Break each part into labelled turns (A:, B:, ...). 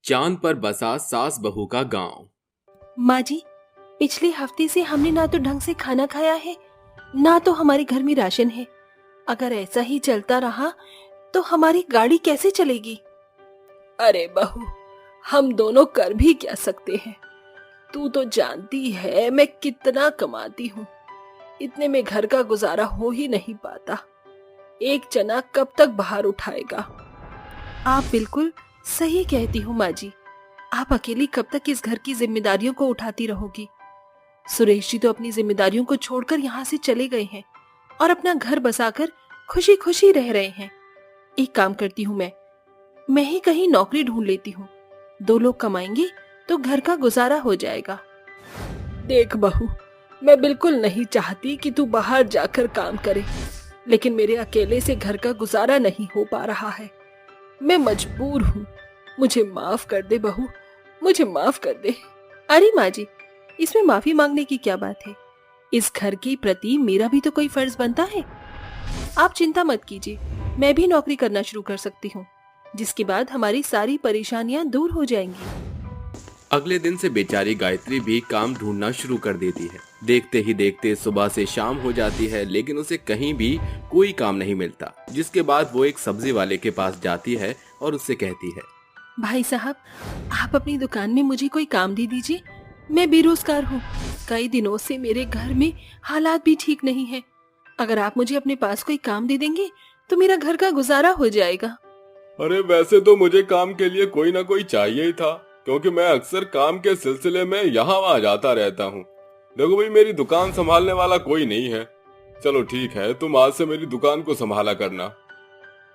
A: चांद पर बसा सास बहू का गांव।
B: माँ जी, पिछले हफ्ते से हमने ना तो ढंग से खाना खाया है, ना तो हमारे घर में राशन है। अगर ऐसा ही चलता रहा तो हमारी गाड़ी कैसे चलेगी? अरे बहू, हम दोनों कर भी क्या सकते हैं? तू तो जानती है मैं कितना कमाती हूँ। इतने में घर का गुजारा हो ही नहीं पाता। एक चना कब तक बाहर उठाएगा? आप बिल्कुल सही कहती हो माँ जी। आप अकेली कब तक इस घर की जिम्मेदारियों को उठाती रहोगी? सुरेश जी तो अपनी जिम्मेदारियों को छोड़कर यहाँ से चले गए हैं और अपना घर बसाकर खुशी खुशी रह रहे हैं। एक काम करती हूँ, मैं ही कहीं नौकरी ढूंढ लेती हूँ। 2 लोग कमाएंगे तो घर का गुजारा हो जाएगा। देख बहू, मैं बिल्कुल नहीं चाहती कि तू बाहर जाकर काम करे, लेकिन मेरे अकेले से घर का गुजारा नहीं हो पा रहा है। मैं मजबूर हूँ। मुझे माफ कर दे बहू, मुझे माफ कर दे। अरे माँ जी, इसमें माफी मांगने की क्या बात है? इस घर के प्रति मेरा भी तो कोई फर्ज बनता है। आप चिंता मत कीजिए, मैं भी नौकरी करना शुरू कर सकती हूँ, जिसके बाद हमारी सारी परेशानियां दूर हो जाएंगी।
A: अगले दिन से बेचारी गायत्री भी काम ढूंढना शुरू कर देती है। देखते ही देखते सुबह से शाम हो जाती है, लेकिन उसे कहीं भी कोई काम नहीं मिलता। जिसके बाद वो एक सब्जी वाले के पास जाती है और उससे कहती है,
B: भाई साहब, आप अपनी दुकान में मुझे कोई काम दे दीजिए। मैं बेरोजगार हूँ। कई दिनों से मेरे घर में हालात भी ठीक नहीं है। अगर आप मुझे अपने पास कोई काम दे देंगे तो मेरा घर का गुजारा हो जाएगा।
C: अरे वैसे तो मुझे काम के लिए कोई ना कोई चाहिए ही था, क्योंकि मैं अक्सर काम के सिलसिले में यहाँ वहाँ जाता रहता हूँ। देखो भाई, मेरी दुकान संभालने वाला कोई नहीं है। चलो ठीक है, तुम आज से मेरी दुकान को संभाला करना।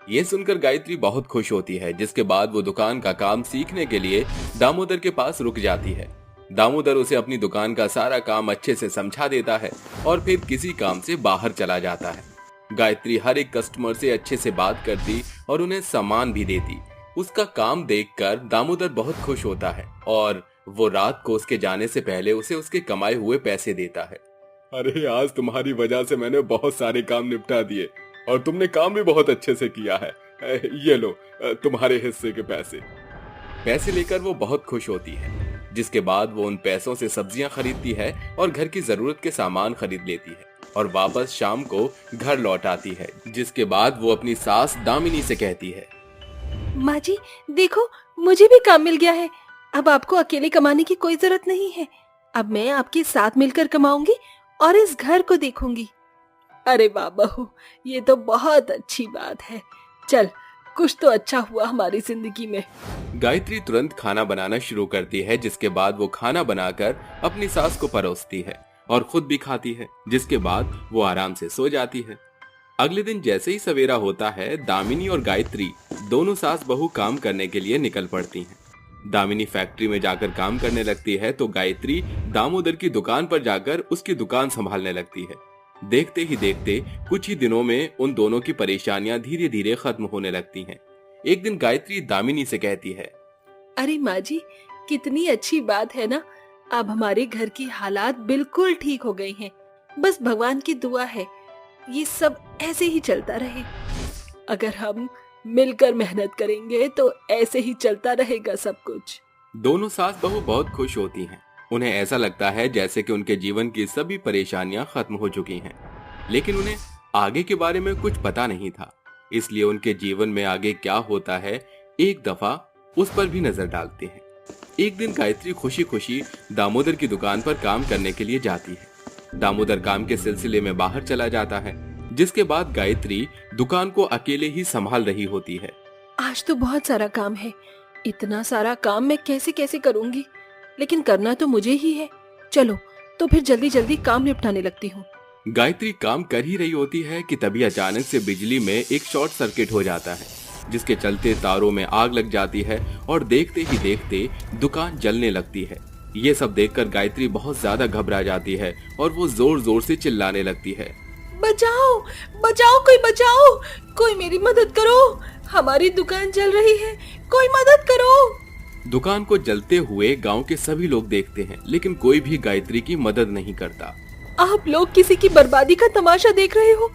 A: ये सुनकर गायत्री बहुत खुश होती है। जिसके बाद वो दुकान का काम सीखने के लिए दामोदर के पास रुक जाती है। दामोदर उसे अपनी दुकान का सारा काम अच्छे से समझा देता है और फिर किसी काम से बाहर चला जाता है। गायत्री हर एक कस्टमर से अच्छे से बात करती और उन्हें सामान भी देती। उसका काम देखकर दामोदर बहुत खुश होता है और वो रात को उसके जाने से पहले उसे उसके कमाए हुए पैसे देता है।
C: अरे आज तुम्हारी वजह से मैंने बहुत सारे काम निपटा दिए और तुमने काम भी बहुत अच्छे से किया है। ये लो तुम्हारे हिस्से के पैसे।
A: पैसे लेकर वो बहुत खुश होती है। जिसके बाद वो उन पैसों से सब्जियां खरीदती है और घर की जरूरत के सामान खरीद लेती है और वापस शाम को घर लौट आती है। जिसके बाद वो अपनी सास दामिनी से कहती है,
B: माँ जी देखो, मुझे भी काम मिल गया है। अब आपको अकेले कमाने की कोई जरूरत नहीं है। अब मैं आपके साथ मिलकर कमाऊंगी और इस घर को देखूंगी। अरे वाह बहू, ये तो बहुत अच्छी बात है। चल, कुछ तो अच्छा हुआ हमारी जिंदगी में।
A: गायत्री तुरंत खाना बनाना शुरू करती है। जिसके बाद वो खाना बनाकर अपनी सास को परोसती है और खुद भी खाती है। जिसके बाद वो आराम से सो जाती है। अगले दिन जैसे ही सवेरा होता है, दामिनी और गायत्री दोनों सास बहू काम करने के लिए निकल पड़ती हैं। दामिनी फैक्ट्री में जाकर काम करने लगती है तो गायत्री दामोदर की दुकान पर जाकर उसकी दुकान संभालने लगती है। देखते ही देखते कुछ ही दिनों में उन दोनों की परेशानियां धीरे धीरे खत्म होने लगती हैं। एक दिन गायत्री दामिनी से कहती है,
B: अरे माँ जी, कितनी अच्छी बात है ना। अब हमारे घर की हालात बिल्कुल ठीक हो गई हैं। बस भगवान की दुआ है, ये सब ऐसे ही चलता रहे। अगर हम मिलकर मेहनत करेंगे तो ऐसे ही चलता रहेगा सब कुछ।
A: दोनों सास बहू बहुत खुश होती हैं। उन्हें ऐसा लगता है जैसे कि उनके जीवन की सभी परेशानियां खत्म हो चुकी हैं। लेकिन उन्हें आगे के बारे में कुछ पता नहीं था, इसलिए उनके जीवन में आगे क्या होता है एक दफा उस पर भी नजर डालते हैं। एक दिन गायत्री खुशी खुशी दामोदर की दुकान पर काम करने के लिए जाती है। दामोदर काम के सिलसिले में बाहर चला जाता है। जिसके बाद गायत्री दुकान को अकेले ही संभाल रही होती है।
B: आज तो बहुत सारा काम है। इतना सारा काम मैं कैसे कैसे करूंगी, लेकिन करना तो मुझे ही है। चलो तो फिर जल्दी जल्दी काम निपटाने लगती हूँ।
A: गायत्री काम कर ही रही होती है कि तभी अचानक से बिजली में एक शॉर्ट सर्किट हो जाता है, जिसके चलते तारों में आग लग जाती है और देखते ही देखते दुकान जलने लगती है। ये सब देखकर गायत्री बहुत ज्यादा घबरा जाती है और वो जोर जोर से चिल्लाने लगती है,
B: बचाओ बचाओ, कोई बचाओ, कोई मेरी मदद करो, हमारी दुकान जल रही है, कोई मदद करो।
A: दुकान को जलते हुए गांव के सभी लोग देखते हैं, लेकिन कोई भी गायत्री की मदद नहीं करता।
B: आप लोग किसी की बर्बादी का तमाशा देख रहे हो।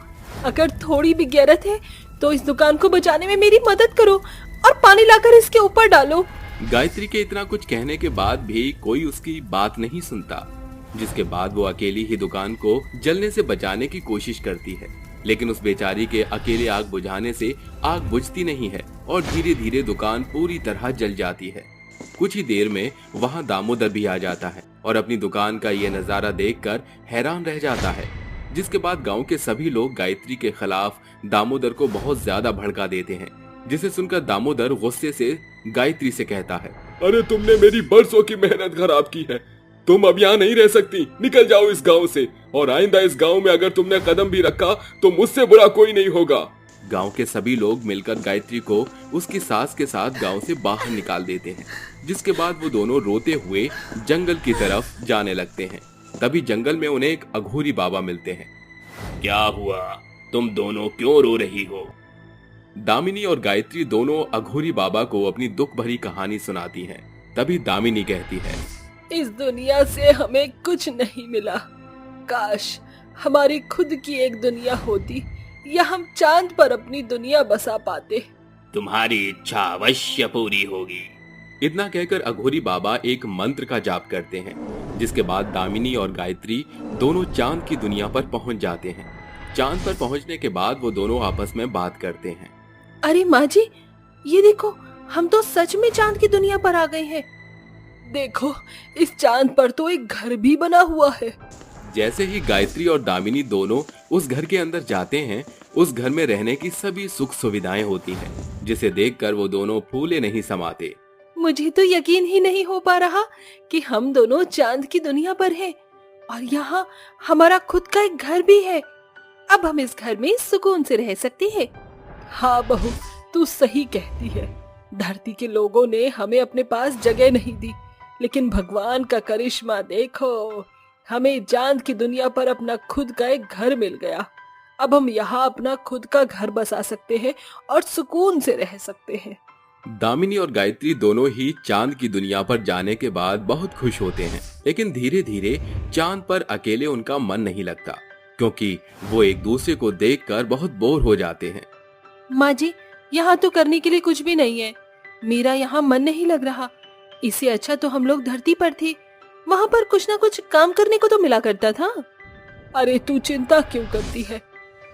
B: अगर थोड़ी भी गैरत है तो इस दुकान को बचाने में मेरी मदद करो और पानी लाकर इसके ऊपर डालो।
A: गायत्री के इतना कुछ कहने के बाद भी कोई उसकी बात नहीं सुनता, जिसके बाद वो अकेली ही दुकान को जलने से बचाने की कोशिश करती है। लेकिन उस बेचारी के अकेले आग बुझाने से आग बुझती नहीं है और धीरे धीरे दुकान पूरी तरह जल जाती है। कुछ ही देर में वहां दामोदर भी आ जाता है और अपनी दुकान का ये नजारा देखकर हैरान रह जाता है, जिसके बाद गांव के सभी लोग गायत्री के खिलाफ दामोदर को बहुत ज्यादा भड़का देते हैं, जिसे सुनकर दामोदर गुस्से से गायत्री से कहता है,
C: अरे तुमने मेरी बरसों की मेहनत खराब की है, तुम अब यहाँ नहीं रह सकती, निकल जाओ इस गांव से, और आइंदा इस गांव में अगर तुमने कदम भी रखा तो मुझसे बुरा कोई नहीं होगा।
A: गांव के सभी लोग मिलकर गायत्री को उसकी सास के साथ गांव से बाहर निकाल देते हैं, जिसके बाद वो दोनों रोते हुए जंगल की तरफ जाने लगते हैं। तभी जंगल में उन्हें एक अघोरी बाबा मिलते हैं।
D: क्या हुआ, तुम दोनों क्यों रो रही हो?
A: दामिनी और गायत्री दोनों अघोरी बाबा को अपनी दुख भरी कहानी सुनाती हैं। तभी दामिनी कहती है,
B: इस दुनिया से हमें कुछ नहीं मिला, काश हमारी खुद की एक दुनिया होती या हम चांद पर अपनी दुनिया बसा पाते।
D: तुम्हारी इच्छा अवश्य पूरी होगी।
A: इतना कहकर अघोरी बाबा एक मंत्र का जाप करते हैं, जिसके बाद दामिनी और गायत्री दोनों चांद की दुनिया पर पहुंच जाते हैं। चांद पर पहुंचने के बाद वो दोनों आपस में बात करते हैं।
B: अरे माँ जी, ये देखो, हम तो सच में चांद की दुनिया पर आ गए हैं। देखो, इस चांद पर तो एक घर भी बना हुआ है।
A: जैसे ही गायत्री और दामिनी दोनों उस घर के अंदर जाते हैं, उस घर में रहने की सभी सुख सुविधाएं होती हैं, जिसे देखकर वो दोनों फूले नहीं समाते।
B: मुझे तो यकीन ही नहीं हो पा रहा कि हम दोनों चांद की दुनिया पर हैं और यहाँ हमारा खुद का एक घर भी है। अब हम इस घर में सुकून से रह सकते हैं। हाँ बहू, तू सही कहती है। धरती के लोगों ने हमें अपने पास जगह नहीं दी, लेकिन भगवान का करिश्मा देखो, हमें चांद की दुनिया पर अपना खुद का एक घर मिल गया। अब हम यहाँ अपना खुद का घर बसा सकते हैं और सुकून से रह सकते हैं।
A: दामिनी और गायत्री दोनों ही चांद की दुनिया पर जाने के बाद बहुत खुश होते हैं, लेकिन धीरे धीरे चांद पर अकेले उनका मन नहीं लगता, क्योंकि वो एक दूसरे को देखकर बहुत बोर हो जाते हैं।
B: माँ जी, यहाँ तो करने के लिए कुछ भी नहीं है। मेरा यहाँ मन नहीं लग रहा। इससे अच्छा तो हम लोग धरती पर थे, वहाँ पर कुछ ना कुछ काम करने को तो मिला करता था। अरे तू चिंता क्यों करती है?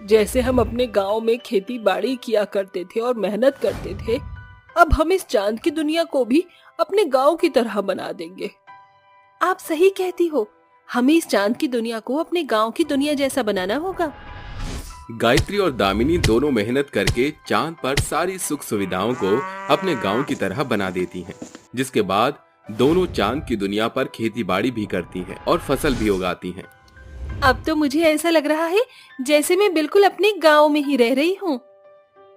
B: जैसे हम अपने गांव में खेती बाड़ी किया करते थे और मेहनत करते थे, अब हम इस चांद की दुनिया को भी अपने गांव की तरह बना देंगे। आप सही कहती हो, हमें इस चांद की दुनिया को अपने गांव की दुनिया जैसा बनाना होगा।
A: गायत्री और दामिनी दोनों मेहनत करके चांद पर सारी सुख सुविधाओं को अपने गांव की तरह बना देती हैं, जिसके बाद दोनों चांद की दुनिया पर खेती बाड़ी भी करती हैं और फसल भी उगाती हैं।
B: अब तो मुझे ऐसा लग रहा है जैसे मैं बिल्कुल अपने गांव में ही रह रही हूँ।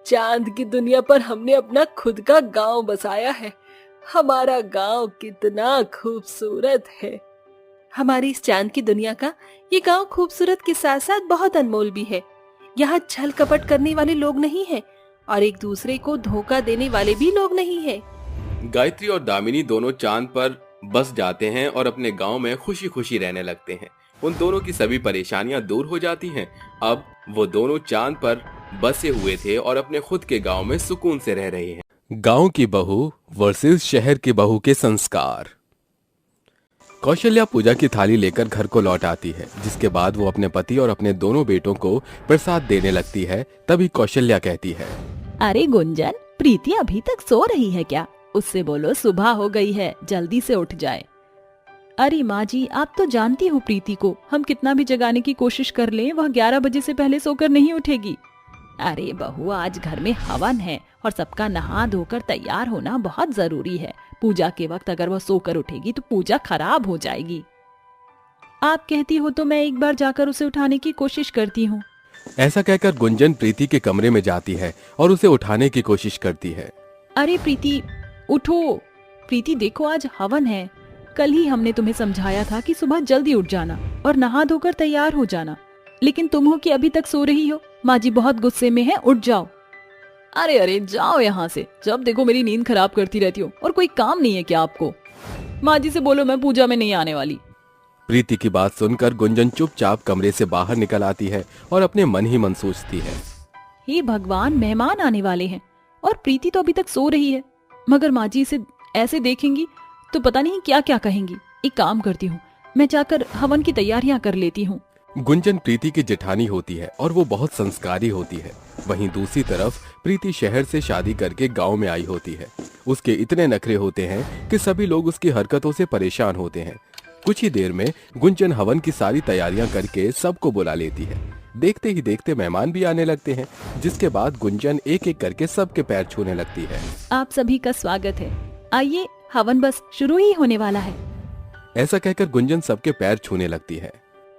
B: चांद की दुनिया पर हमने अपना खुद का गांव बसाया है। हमारा गांव कितना खूबसूरत है। हमारी इस चांद की दुनिया का ये गांव खूबसूरत के साथ साथ बहुत अनमोल भी है। यहाँ छल कपट करने वाले लोग नहीं हैं और एक दूसरे को धोखा देने वाले भी लोग नहीं हैं।
A: गायत्री और दामिनी दोनों चांद पर बस जाते हैं और अपने गांव में खुशी खुशी रहने लगते हैं। उन दोनों की सभी परेशानियां दूर हो जाती हैं। अब वो दोनों चांद पर बसे हुए थे और अपने खुद के गांव में सुकून से रह रहे हैं। गांव की बहू वर्सेस शहर की बहू के संस्कार। कौशल्या पूजा की थाली लेकर घर को लौट आती है, जिसके बाद वो अपने पति और अपने दोनों बेटों को प्रसाद देने लगती है। तभी कौशल्या कहती है,
E: अरे गुंजन, प्रीति अभी तक सो रही है क्या? उससे बोलो सुबह हो गई है, जल्दी से उठ जाए। अरे माँ जी, आप तो जानती हो प्रीति को, हम कितना भी जगाने की कोशिश कर लें, वह 11 बजे से पहले सोकर नहीं उठेगी। अरे बहू, आज घर में हवन है और सबका नहा धोकर तैयार होना बहुत जरूरी है। पूजा के वक्त अगर वह सोकर उठेगी तो पूजा खराब हो जाएगी। आप कहती हो तो मैं एक बार जाकर उसे उठाने की कोशिश करती हूँ।
A: ऐसा कहकर गुंजन प्रीति के कमरे में जाती है और उसे उठाने की कोशिश करती है।
E: अरे प्रीति, उठो। प्रीति देखो, आज हवन है। कल ही हमने तुम्हें समझाया था कि सुबह जल्दी उठ जाना और नहा धोकर तैयार हो जाना, लेकिन तुम हो कि अभी तक सो रही हो। माँ जी बहुत गुस्से में है, उठ जाओ। अरे अरे, जाओ यहाँ से, जब देखो मेरी नींद खराब करती रहती हो। और कोई काम नहीं है क्या आपको? माँ जी से बोलो मैं पूजा में नहीं आने वाली।
A: प्रीति की बात सुनकर गुंजन चुपचाप कमरे से बाहर निकल आती है और अपने मन ही मन सोचती है,
E: हे भगवान, मेहमान आने वाले हैं और प्रीति तो अभी तक सो रही है, मगर माँ जी इसे ऐसे देखेंगी तो पता नहीं क्या क्या कहेंगी। एक काम करती हूँ, मैं जाकर हवन की तैयारियां कर लेती हूँ।
A: गुंजन प्रीति की जेठानी होती है और वो बहुत संस्कारी होती है। वहीं दूसरी तरफ प्रीति शहर से शादी करके गांव में आई होती है। उसके इतने नखरे होते हैं कि सभी लोग उसकी हरकतों से परेशान होते हैं। कुछ ही देर में गुंजन हवन की सारी तैयारियां करके सबको बुला लेती है। देखते ही देखते मेहमान भी आने लगते हैं, जिसके बाद गुंजन एक एक करके सबके पैर छूने लगती है।
E: आप सभी का स्वागत है, आइए, हवन बस शुरू ही होने वाला है।
A: ऐसा कहकर गुंजन सबके पैर छूने लगती है।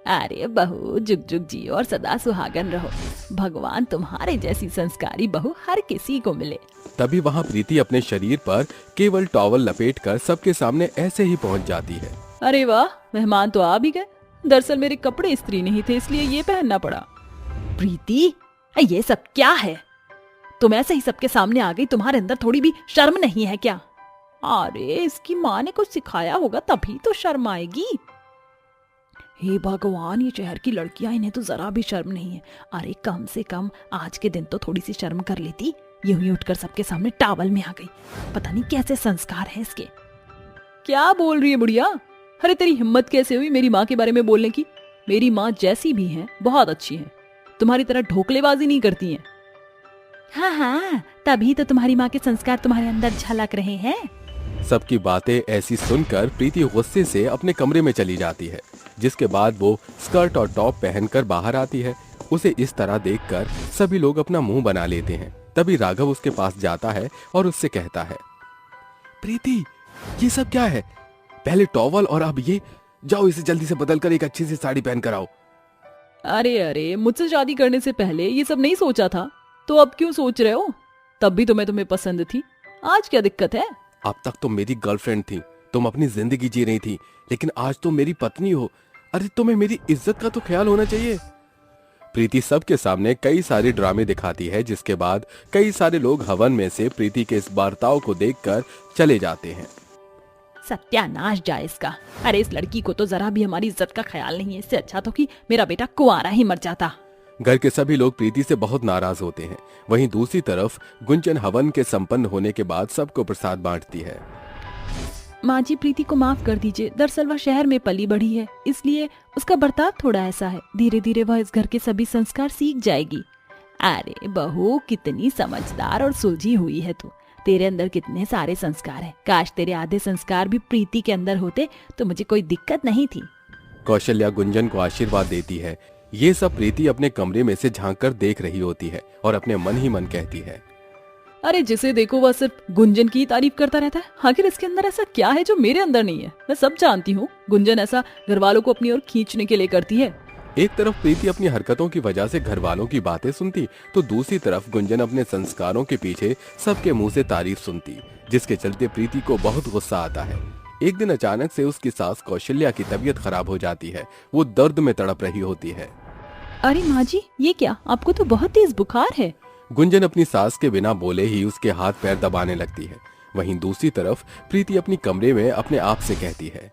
E: अरे बहू, जुग जुग जी और सदा सुहागन रहो। भगवान तुम्हारे जैसी संस्कारी बहू हर किसी को मिले।
A: तभी वहाँ प्रीति अपने शरीर पर केवल टॉवल लपेटकर सबके सामने ऐसे ही पहुँच जाती है।
E: अरे वाह, मेहमान तो आ भी गए। दरअसल मेरे कपड़े इस्त्री नहीं थे, इसलिए ये पहनना पड़ा। प्रीति, ये सब क्या है? तुम ऐसे ही सबके सामने आ गई, तुम्हारे अंदर थोड़ी भी शर्म नहीं है क्या? अरे इसकी माँ ने कुछ सिखाया होगा तभी तो शर्म आएगी। हे भगवान, ये शहर की लड़कियां, इन्हें तो जरा भी शर्म नहीं है। अरे कम से कम आज के दिन तो थोड़ी सी शर्म कर लेती। यूं ही उठकर सबके सामने टावल में आ गई। पता नहीं कैसे संस्कार है इसके। क्या बोल रही है बुढ़िया? अरे तेरी हिम्मत कैसे हुई मेरी माँ के बारे में बोलने की? मेरी माँ जैसी भी है बहुत अच्छी है, तुम्हारी तरह ढोकलेबाजी नहीं करती हैं। हाँ हाँ, तभी तो तुम्हारी माँ के संस्कार तुम्हारे अंदर झलक रहे हैं।
A: सबकी बातें ऐसी सुनकर प्रीति गुस्से से अपने कमरे में चली जाती है, जिसके बाद वो स्कर्ट और टॉप पहनकर बाहर आती है। उसे इस तरह देखकर सभी लोग अपना मुंह बना लेते हैं। तभी राघव उसके पास जाता है और उससे कहता है, प्रीति, ये सब क्या है? पहले टॉवल और अब ये, जाओ इसे जल्दी से बदल कर एक अच्छी सी साड़ी पहन कर आओ।
E: अरे अरे, मुझसे शादी करने से पहले ये सब नहीं सोचा था, तो अब क्यों सोच रहे हो? तब भी तो मैं तुम्हें पसंद थी, आज क्या दिक्कत है?
A: अब तक तुम मेरी गर्लफ्रेंड थी, तुम अपनी जिंदगी जी रही थी, लेकिन आज तुम मेरी पत्नी हो। अरे तुम्हें मेरी इज्जत का तो ख्याल होना चाहिए। प्रीति सबके सामने कई सारे ड्रामे दिखाती है, जिसके बाद कई सारे लोग हवन में से प्रीति के इस बर्ताव को देखकर चले जाते हैं।
E: सत्यानाश जाए इसका। अरे इस लड़की को तो जरा भी हमारी इज्जत का ख्याल नहीं है। इससे अच्छा तो कि मेरा बेटा कुंवारा ही मर जाता।
A: घर के सभी लोग प्रीति से बहुत नाराज होते हैं। वहीं दूसरी तरफ गुंजन हवन के संपन्न होने के बाद सबको प्रसाद बांटती है।
E: माँ जी, प्रीति को माफ कर दीजिए। दरअसल वह शहर में पली बढ़ी है, इसलिए उसका बर्ताव थोड़ा ऐसा है। धीरे धीरे वह इस घर के सभी संस्कार सीख जाएगी। अरे बहू, कितनी समझदार और सुलझी हुई है तू। तेरे अंदर कितने सारे संस्कार हैं। काश तेरे आधे संस्कार भी प्रीति के अंदर होते तो मुझे कोई दिक्कत नहीं थी।
A: कौशल्या गुंजन को आशीर्वाद देती है। ये सब प्रीति अपने कमरे में से झांक कर देख रही होती है और अपने मन ही मन कहती है,
E: अरे जिसे देखो वह सिर्फ गुंजन की तारीफ करता रहता है। आखिर इसके अंदर ऐसा क्या है जो मेरे अंदर नहीं है? मैं सब जानती हूँ। गुंजन ऐसा घर वालों को अपनी ओर खींचने के लिए करती है।
A: एक तरफ प्रीति अपनी हरकतों की वजह से घर वालों की बातें सुनती, तो दूसरी तरफ गुंजन अपने संस्कारों के पीछे सबके मुंह से तारीफ सुनती, जिसके चलते प्रीति को बहुत गुस्सा आता है। एक दिन अचानक से उसकी सास कौशल्या की तबीयत खराब हो जाती है। वो दर्द में तड़प रही होती है।
E: अरे माँ जी, ये क्या? आपको तो बहुत तेज बुखार है।
A: गुंजन अपनी सास के बिना बोले ही उसके हाथ पैर दबाने लगती है। वहीं दूसरी तरफ प्रीति अपनी कमरे में अपने आप से कहती है,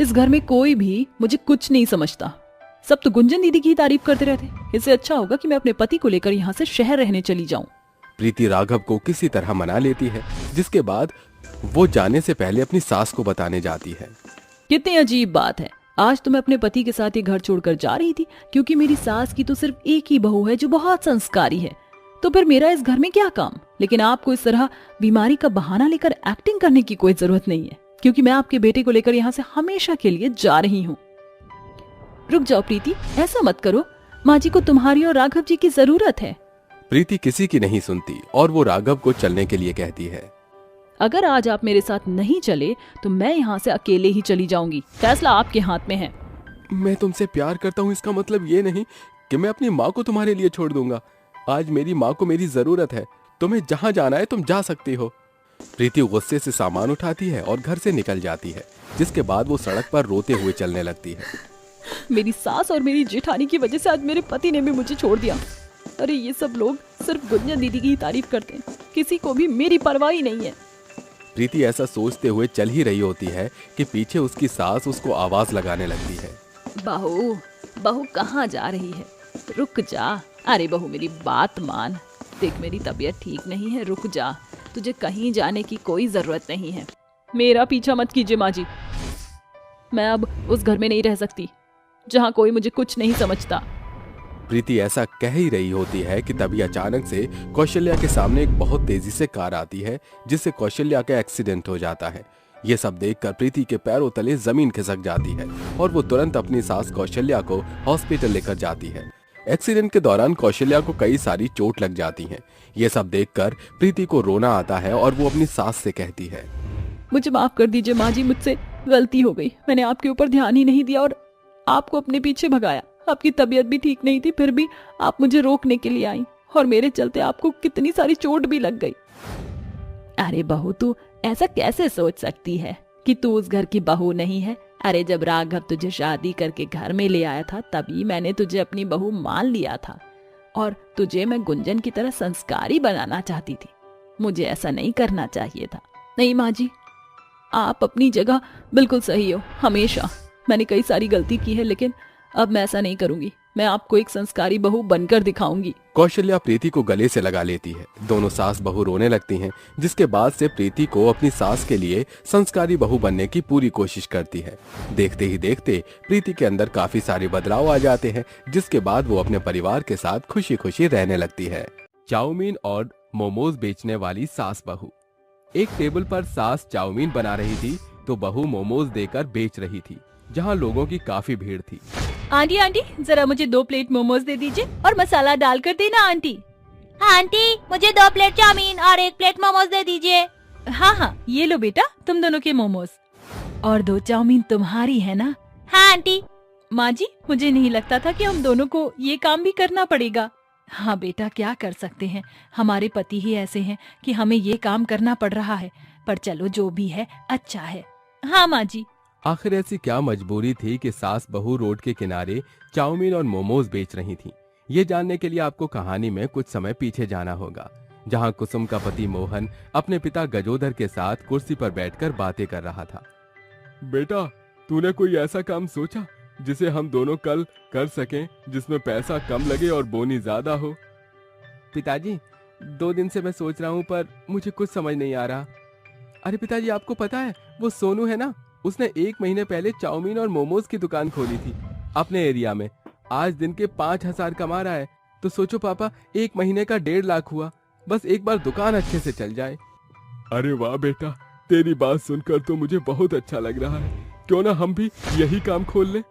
E: इस घर में कोई भी मुझे कुछ नहीं समझता। सब तो गुंजन दीदी की तारीफ करते रहते। इससे अच्छा होगा कि मैं अपने पति को लेकर यहाँ से शहर रहने चली जाऊँ।
A: प्रीति राघव को किसी तरह मना लेती है, जिसके बाद वो जाने से पहले अपनी सास को बताने जाती है।
E: कितनी अजीब बात है। आज तो मैं अपने पति के साथ ये घर छोड़कर जा रही थी, क्योंकि मेरी सास की तो सिर्फ एक ही बहू है जो बहुत संस्कारी है। तो फिर मेरा इस घर में क्या काम? लेकिन आपको इस तरह बीमारी का बहाना लेकर एक्टिंग करने की कोई जरूरत नहीं है, क्योंकि मैं आपके बेटे को लेकर यहाँ से हमेशा के लिए जा रही हूँ। रुक जाओ प्रीति, ऐसा मत करो। माँ जी को तुम्हारी और राघव जी की जरूरत है।
A: प्रीति किसी की नहीं सुनती और वो राघव को चलने के लिए कहती है।
E: अगर आज आप मेरे साथ नहीं चले तो मैं यहाँ से अकेले ही चली जाऊंगी। फैसला आपके हाथ में है।
A: मैं तुमसे प्यार करता हूँ, इसका मतलब ये नहीं कि मैं अपनी माँ को तुम्हारे लिए छोड़ दूंगा। आज मेरी माँ को मेरी जरूरत है। तुम्हें जहाँ जाना है तुम जा सकती हो। प्रीति गुस्से से सामान उठाती है और घर से निकल जाती है, जिसके बाद वो सड़क पर रोते हुए चलने लगती है।
E: मेरी सास और मेरी जेठानी की वजह से आज मेरे पति ने भी मुझे छोड़ दिया। अरे ये सब लोग सिर्फ गुंजन दीदी की तारीफ करते हैं, किसी को भी मेरी परवाह ही नहीं है।
A: प्रीति ऐसा सोचते हुए चल ही रही होती है कि पीछे उसकी सास उसको आवाज लगाने लगती है।
E: बहू, बहू कहाँ जा रही है? रुक जा। अरे बहू मेरी बात मान। देख मेरी तबीयत ठीक नहीं है, रुक जा। तुझे कहीं जाने की कोई जरूरत नहीं है। मेरा पीछा मत कीजिए माँ जी। मैं अब उस घर में नहीं रह सकती जहाँ कोई मुझे कुछ नहीं समझता।
A: प्रीति ऐसा कह ही रही होती है कि तभी अचानक से कौशल्या के सामने एक बहुत तेजी से कार आती है, जिससे कौशल्या का एक्सीडेंट हो जाता है। ये सब देखकर प्रीति के पैरों तले जमीन खिसक जाती है और वो तुरंत अपनी सास कौशल्या को हॉस्पिटल लेकर जाती है। एक्सीडेंट के दौरान कौशल्या को कई सारी चोट लग जाती है। ये सब देखकर प्रीति को रोना आता है और वो अपनी सास से कहती है,
E: मुझे माफ कर दीजिए माँ जी, मुझसे गलती हो गई। मैंने आपके ऊपर ध्यान ही नहीं दिया और आपको अपने पीछे भगाया। आपकी तबीयत भी ठीक नहीं थी, फिर भी आप मुझे रोकने के लिए आई और मेरे चलते आपको कितनी सारी चोट भी लग गई। अरे बहू, तू ऐसा कैसे सोच सकती है कि तू उस घर की बहू नहीं है? अरे जब राघव तुझे शादी करके घर में ले आया था तभी मैंने तुझे अपनी बहू मान लिया था और तुझे मैं गुंजन की तरह संस्कारी बनाना चाहती थी। मुझे ऐसा नहीं करना चाहिए था। नहीं माँ जी, आप अपनी जगह बिल्कुल सही हो। हमेशा मैंने कई सारी गलती की है, लेकिन अब मैं ऐसा नहीं करूंगी। मैं आपको एक संस्कारी बहू बनकर दिखाऊंगी।
A: कौशल्या प्रीति को गले से लगा लेती है। दोनों सास बहू रोने लगती हैं, जिसके बाद से प्रीति को अपनी सास के लिए संस्कारी बहू बनने की पूरी कोशिश करती है। देखते ही देखते प्रीति के अंदर काफी सारे बदलाव आ जाते हैं, जिसके बाद वो अपने परिवार के साथ खुशी खुशी रहने लगती है। चाउमीन और मोमोज बेचने वाली सास बहू। एक टेबल पर सास चाउमीन बना रही थी तो बहू मोमोज देकर बेच रही थी, जहाँ लोगों की काफी भीड़ थी।
E: आंटी आंटी, जरा मुझे 2 प्लेट मोमोज दे दीजिए और मसाला डालकर देना आंटी।
F: आंटी, मुझे 2 प्लेट चाउमीन और 1 प्लेट मोमोज दे दीजिए।
E: हाँ हाँ, ये लो बेटा, तुम दोनों के मोमोज और 2 चाउमीन तुम्हारी है ना?
F: हाँ आंटी।
E: माँ जी, मुझे नहीं लगता था कि हम दोनों को ये काम भी करना पड़ेगा। हाँ बेटा, क्या कर सकते हैं, हमारे पति ही ऐसे हैं कि हमें ये काम करना पड़ रहा है। पर चलो, जो भी है अच्छा है। हाँ माँ जी।
A: आखिर ऐसी क्या मजबूरी थी कि सास बहू रोड के किनारे चाउमीन और मोमोज बेच रही थी? ये जानने के लिए आपको कहानी में कुछ समय पीछे जाना होगा, जहां कुसुम का पति मोहन अपने पिता गजोधर के साथ कुर्सी पर बैठकर बातें कर रहा था।
C: बेटा, तूने कोई ऐसा काम सोचा जिसे हम दोनों कल कर सकें, जिसमें पैसा कम लगे और बोनी ज्यादा हो?
A: पिताजी, 2 दिन से मैं सोच रहा हूँ, पर मुझे कुछ समझ नहीं आ रहा। अरे पिताजी, आपको पता है वो सोनू है ना, उसने 1 महीने पहले चाउमीन और मोमोज की दुकान खोली थी अपने एरिया में। आज दिन के 5,000 कमा रहा है। तो सोचो पापा, 1 महीने का 1.5 लाख हुआ। बस एक बार दुकान अच्छे से चल जाए।
C: अरे वाह बेटा, तेरी बात सुनकर तो मुझे बहुत अच्छा लग रहा है। क्यों ना हम भी यही काम खोल लें?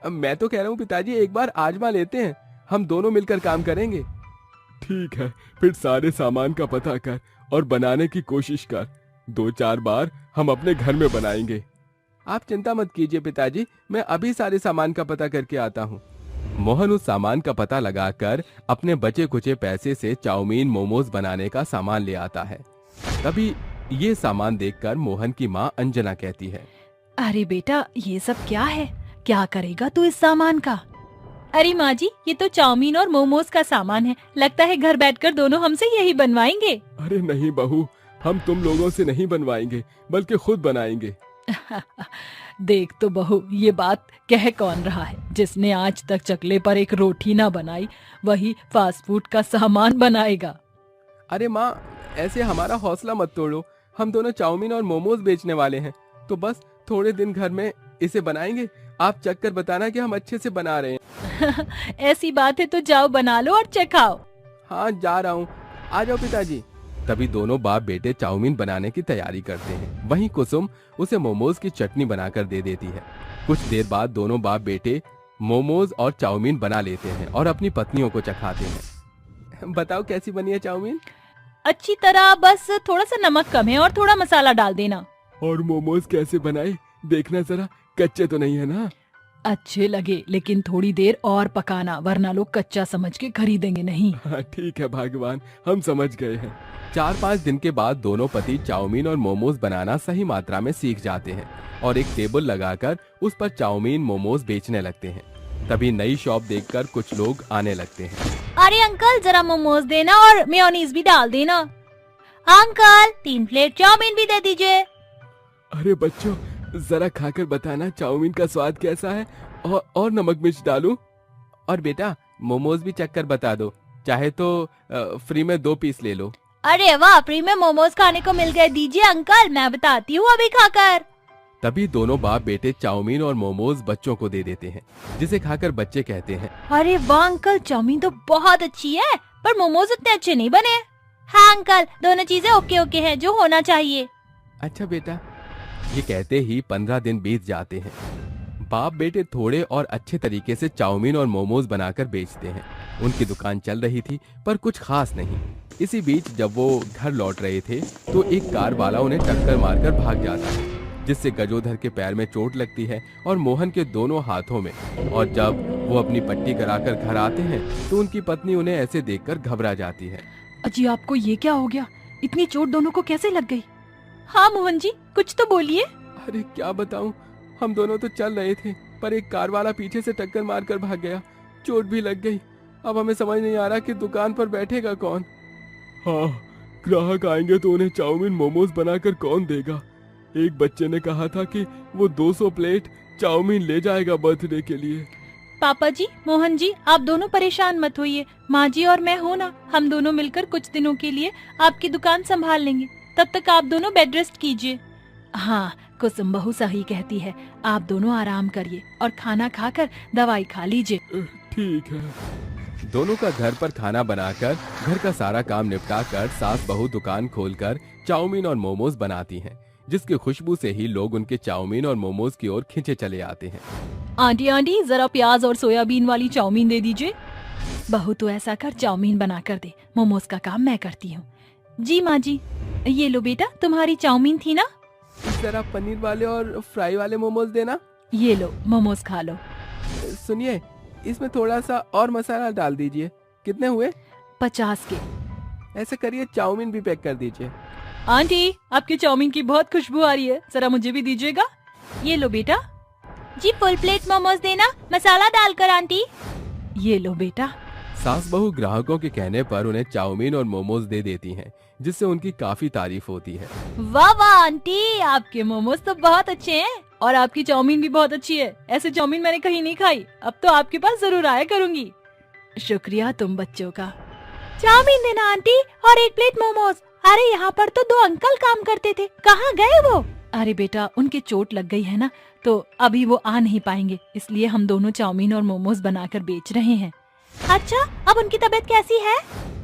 A: मैं तो कह रहा हूँ पिताजी, एक बार आजमा लेते हैं, हम दोनों मिलकर काम करेंगे।
C: ठीक है, फिर सारे सामान का पता कर और बनाने की कोशिश कर। 2-4 बार हम अपने घर में बनाएंगे।
A: आप चिंता मत कीजिए पिताजी, मैं अभी सारे सामान का पता करके आता हूँ। मोहन उस सामान का पता लगाकर अपने बचे कुचे पैसे से चाउमीन मोमोज बनाने का सामान ले आता है। तभी ये सामान देखकर मोहन की माँ अंजना कहती है,
E: अरे बेटा, ये सब क्या है? क्या करेगा तू इस सामान का? अरे माँ जी, ये तो चाउमीन और मोमोज का सामान है। लगता है घर बैठकर दोनों हमसे यही बनवाएंगे।
C: अरे नहीं बहू, हम तुम लोगों से नहीं बनवाएंगे, बल्कि खुद बनाएंगे।
E: देख तो बहू, ये बात कह कौन रहा है? जिसने आज तक चकले पर एक रोटी ना बनाई, वही फास्ट फूड का सामान बनाएगा।
A: अरे माँ, ऐसे हमारा हौसला मत तोड़ो। हम दोनों चाउमीन और मोमोज बेचने वाले हैं, तो बस थोड़े दिन घर में इसे बनाएंगे। आप चख कर बताना कि हम अच्छे से बना रहे हैं।
E: ऐसी बात है तो जाओ बना लो और चखाओ।
A: हाँ, जा रहा हूँ, आ जाओ पिताजी। तभी दोनों बाप बेटे चाउमीन बनाने की तैयारी करते हैं। वहीं कुसुम उसे मोमोज की चटनी बनाकर दे देती है। कुछ देर बाद दोनों बाप बेटे मोमोज और चाउमीन बना लेते हैं और अपनी पत्नियों को चखाते हैं। बताओ कैसी बनी है चाउमीन?
E: अच्छी तरह, बस थोड़ा सा नमक कम है और थोड़ा मसाला डाल देना।
C: और मोमोज कैसे बनाए, देखना जरा, कच्चे तो नहीं है ना?
E: अच्छे लगे, लेकिन थोड़ी देर और पकाना, वरना लोग कच्चा समझ के खरीदेंगे नहीं।
C: हाँ, ठीक है भगवान, हम समझ गए हैं।
A: 4-5 दिन के बाद दोनों पति चाउमीन और मोमोज बनाना सही मात्रा में सीख जाते हैं और एक टेबल लगाकर उस पर चाउमीन मोमोज बेचने लगते हैं। तभी नई शॉप देखकर कुछ लोग आने लगते हैं।
F: अरे अंकल, जरा मोमोज देना और मेयोनीज भी डाल देना। अंकल, 3 प्लेट चाउमीन भी दे दीजिए।
C: अरे बच्चों, जरा खाकर बताना चाउमीन का स्वाद कैसा है, और नमक मिर्च डालूं?
A: और बेटा, मोमोज भी चखकर बता दो, चाहे तो फ्री में 2 पीस ले लो।
F: अरे वाह, फ्री में मोमोज खाने को मिल गए। दीजिए अंकल, मैं बताती हूँ अभी खाकर।
A: तभी दोनों बाप बेटे चाउमीन और मोमोज बच्चों को दे देते हैं, जिसे खाकर बच्चे कहते हैं,
F: अरे वाह अंकल, चाउमीन तो बहुत अच्छी है, पर मोमोज इतने अच्छे नहीं बने। हाँ अंकल, दोनों चीजें ओके ओके हैं, जो होना चाहिए।
A: अच्छा बेटा। ये कहते ही 15 दिन बीत जाते हैं। बाप बेटे थोड़े और अच्छे तरीके से चाउमीन और मोमोज बनाकर बेचते हैं। उनकी दुकान चल रही थी, पर कुछ खास नहीं। इसी बीच जब वो घर लौट रहे थे तो एक कार वाला उन्हें टक्कर मारकर भाग जाता है, जिससे गजोधर के पैर में चोट लगती है और मोहन के दोनों हाथों में। और जब वो अपनी पट्टी कराकर घर आते हैं तो उनकी पत्नी उन्हें ऐसे देखकर घबरा जाती है।
E: अजी आपको ये क्या हो गया? इतनी चोट दोनों को कैसे लग गई? हाँ मोहन जी, कुछ तो बोलिए।
A: अरे क्या बताऊं, हम दोनों तो चल रहे थे, पर एक कार वाला पीछे से टक्कर मारकर भाग गया। चोट भी लग गई। अब हमें समझ नहीं आ रहा कि दुकान पर बैठेगा कौन।
C: हाँ, ग्राहक आएंगे तो उन्हें चाउमीन मोमोज बनाकर कौन देगा। एक बच्चे ने कहा था कि वो 200 प्लेट चाउमीन ले जाएगा बर्थडे के लिए।
E: पापा जी, मोहन जी, आप दोनों परेशान मत होइए। माँ जी और मैं हूँ ना, हम दोनों मिलकर कुछ दिनों के लिए आपकी दुकान संभाल लेंगे। तब तक आप दोनों बेड रेस्ट कीजिए। हाँ, कुसुम बहू सही कहती है, आप दोनों आराम करिए और खाना खाकर दवाई खा लीजिए।
C: ठीक है।
A: दोनों का घर पर खाना बनाकर घर का सारा काम निपटाकर सास बहू दुकान खोलकर चाउमीन और मोमोज बनाती हैं, जिसकी खुशबू से ही लोग उनके चाउमीन और मोमोज की ओर खींचे चले आते हैं।
E: आंटी आंटी, जरा प्याज और सोयाबीन वाली चाउमीन दे दीजिए। बहू तो ऐसा कर, चाउमीन बना कर दे, मोमोज का काम मैं करती हूँ। जी माँ जी। ये लो बेटा, तुम्हारी चाउमीन थी ना?
A: जरा पनीर वाले और फ्राई वाले मोमोज देना।
E: ये लो, मोमोज खा लो।
A: सुनिए, इसमें थोड़ा सा और मसाला डाल दीजिए। कितने हुए?
E: 50 के।
A: ऐसे करिए, चाउमीन भी पैक कर दीजिए।
E: आंटी, आपकी चाउमीन की बहुत खुशबू आ रही है, जरा मुझे भी दीजिएगा। ये लो बेटा।
F: जी फुल प्लेट मोमोज देना, मसाला डालकर आंटी।
E: ये लो बेटा।
A: सास बहू ग्राहकों के कहने पर उन्हें चाउमीन और मोमोज दे देती हैं, जिससे उनकी काफी तारीफ होती है।
F: वाह वाह आंटी,
E: आपके मोमोज तो बहुत अच्छे हैं और आपकी चाउमीन भी बहुत अच्छी है। ऐसे चाउमीन मैंने कहीं नहीं खाई। अब तो आपके पास जरूर आया करूंगी। शुक्रिया तुम बच्चों का।
F: चाउमीन देना आंटी और 1 प्लेट मोमोज। अरे यहाँ पर तो 2 अंकल काम करते थे, कहाँ गए वो?
E: अरे बेटा, उनके चोट लग गई है ना, तो अभी वो आ नहीं पाएंगे, इसलिए हम दोनों चाउमीन और मोमोज बनाकर बेच रहे हैं।
F: अच्छा, अब उनकी तबीयत कैसी है?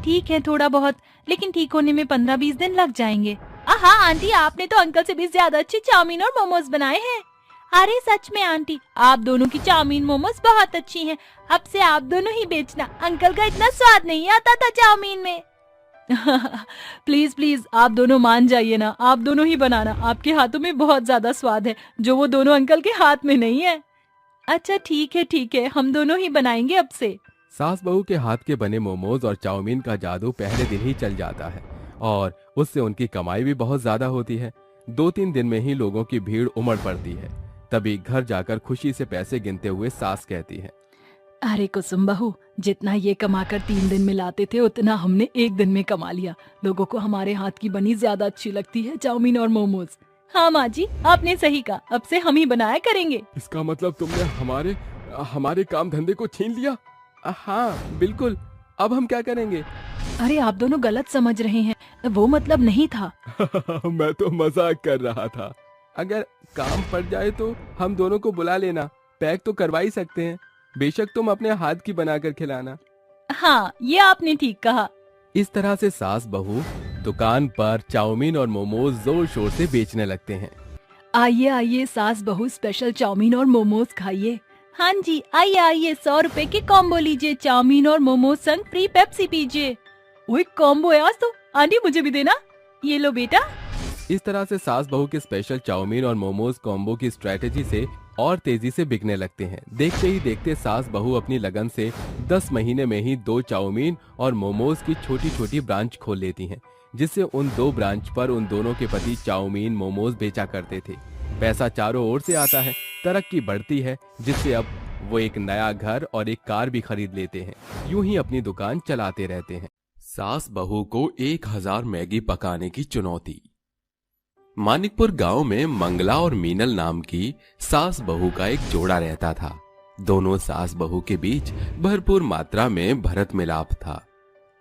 E: ठीक है थोड़ा बहुत, लेकिन ठीक होने में 15-20 दिन लग जाएंगे।
F: हाँ आंटी, आपने तो अंकल से भी ज्यादा अच्छे चाउमीन और मोमोज बनाए हैं। अरे सच में आंटी, आप दोनों की चाउमीन मोमोज बहुत अच्छी हैं। अब से आप दोनों ही बेचना, अंकल का इतना स्वाद नहीं आता था चाउमीन में।
E: प्लीज प्लीज, आप दोनों मान जाइए ना, आप दोनों ही बनाना। आपके हाथों में बहुत ज्यादा स्वाद है, जो वो दोनों अंकल के हाथ में नहीं है। अच्छा ठीक है, हम दोनों ही बनाएंगे अब से।
A: सास बहू के हाथ के बने मोमोज और चाउमीन का जादू पहले दिन ही चल जाता है और उससे उनकी कमाई भी बहुत ज्यादा होती है। 2-3 दिन में ही लोगों की भीड़ उमड़ पड़ती है। तभी घर जाकर खुशी से पैसे गिनते हुए सास कहती है,
E: अरे कुसुम बहू, जितना ये कमाकर 3 दिन में लाते थे, उतना हमने 1 दिन में कमा लिया। लोगों को हमारे हाथ की बनी ज्यादा अच्छी लगती है, चाउमीन और मोमोज। हाँ माँ जी, आपने सही कहा, अब से हम ही बनाया करेंगे।
C: इसका मतलब तुमने हमारे काम धंधे को छीन लिया?
A: हाँ बिल्कुल, अब हम क्या करेंगे?
E: अरे आप दोनों गलत समझ रहे हैं, वो मतलब नहीं था।
C: मैं तो मजाक कर रहा था।
A: अगर काम पड़ जाए तो हम दोनों को बुला लेना, पैक तो करवा ही सकते हैं। बेशक तुम अपने हाथ की बनाकर खिलाना।
E: हाँ, ये आपने ठीक कहा।
A: इस तरह से सास बहू दुकान पर चाउमीन और मोमोज जोर शोर से बेचने लगते हैं।
E: आइए आइए सास बहू, स्पेशल चाउमीन और मोमोज खाइए। हाँ जी, आइए आइए, 100 रुपए के कॉम्बो लीजिए, चाउमीन और मोमोज संग फ्री पेप्सी पीजिए। वही कॉम्बो है आज तो, आंटी मुझे भी देना। ये लो बेटा।
A: इस तरह से सास बहू के स्पेशल चाउमीन और मोमोज कॉम्बो की स्ट्रेटेजी से और तेजी से बिकने लगते हैं। देखते ही देखते सास बहू अपनी लगन से 10 महीने में ही 2 चाउमीन और मोमोज की छोटी छोटी ब्रांच खोल लेती हैं, जिससे उन 2 ब्रांच पर उन दोनों के पति चाउमीन मोमोज बेचा करते थे। पैसा चारों ओर से आता है, तरक्की बढ़ती है, जिससे अब वो एक नया घर और एक कार भी खरीद लेते हैं। यूं ही अपनी दुकान चलाते रहते हैं। सास बहू को 1000 मैगी पकाने की चुनौती। मानिकपुर गांव में मंगला और मीनल नाम की सास बहू का एक जोड़ा रहता था। दोनों सास बहू के बीच भरपूर मात्रा में भरत मिलाप था।